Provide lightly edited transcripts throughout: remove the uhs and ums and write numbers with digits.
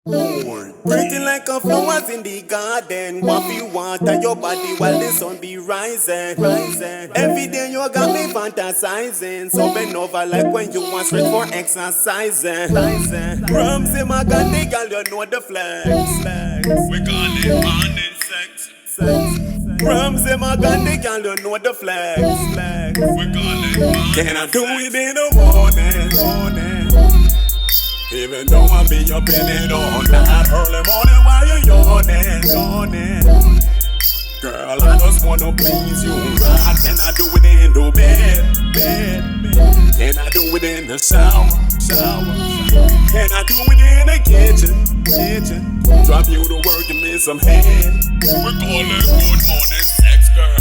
Pretty like a flowers in the garden. What you water your body while the sun be rising. Every day you got me fantasizing. So bend over like when you want straight for exercising. Ramzey Magandey, girl, you know the flex. We call it morning sex. Ramzey Magandey, girl, you know the flex. We call it morning. Can I do it in the morning? Even though I be up in it all night, early morning while you're yawning. Girl, I just wanna please you, right? Can I do it in the bed? Can I do it in the shower? Can I do it in the kitchen? Drop you to work and miss some head. We call it good morning sex, girl.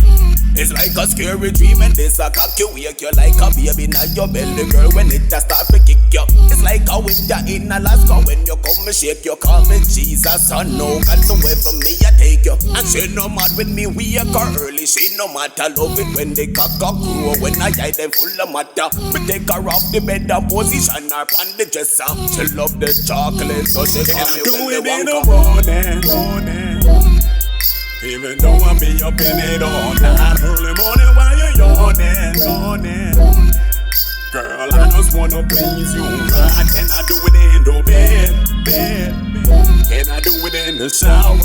It's like a scary dream and this a cock you wake you like a baby now your belly, girl, when it a start to kick you. It's like a winter in Alaska when you come and shake you. Call me Jesus, I know God, so wherever me I take you. And she no mad with me wake her early. She no matter love it when they cock a crew. When I hide them full of matter. We take her off the bed and position her on the dresser. She love the chocolate so she call me when they want morning. Even though I be up in it all night, early morning while you're yawning. Girl, I just wanna please you, right? Can I do it in the bed? Can I do it in the shower?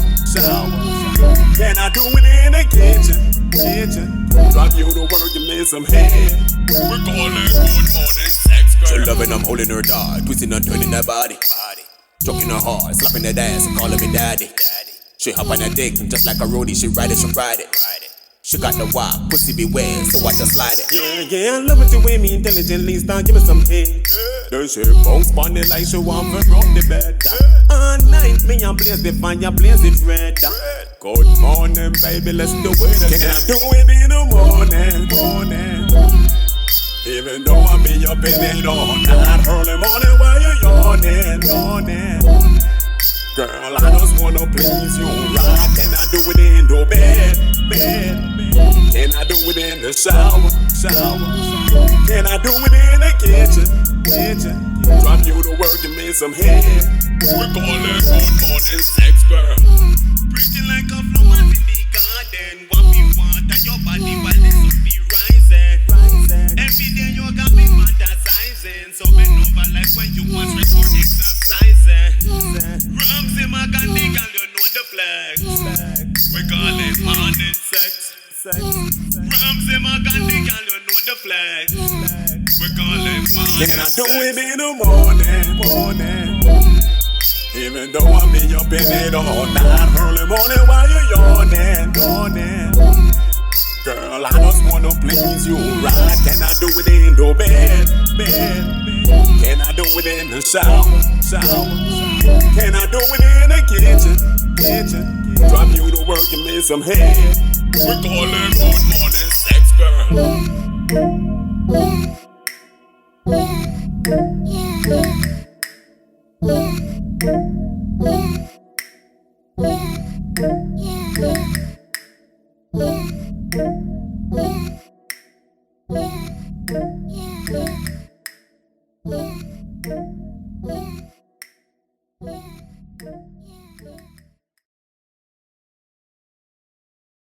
Can I do it in the kitchen? Drop you to work and miss some head. We call it good morning sex, girl. She loving, I'm holding her tight, twisting and turning her body. Stroking her heart, slapping her ass and calling me daddy. She hop on her dick and just like a roadie, she ride it. She got the wop, pussy be wet, so I just slide it. Yeah, I love it the way me intelligently start give me some head. Then she bounce on it like she want me run the bed. All night, me and blaze the fire, blaze it red. Good morning, baby, let's do it again. Can I do it in the morning? Even though I be up in it all night, early morning while you're yawning. Girl, I just wanna please you, right? Can I do it in the bed? Can I do it in the shower? Can I do it in the kitchen? Drop you to work and miss some head. We call it good morning sex, girl. Pretty like a flower in the garden. What you want at your body while the sun be rising. Every day you got me fantasizing. So bend over like when you want straight for exercising. Ramzey Magandey, girl, you know the flex. We call it morning sex. Ramzey Magandey, girl, you know the flex. We call it morning sex. Can I do it in the morning? Even though I be up in it all night, early morning while you're yawning. Girl, I just wanna please you, right? Can I do it in the bed? Can I do it in the shower? Can I do it in the kitchen? Drop you to work and miss some head. We call it good morning sex, girl.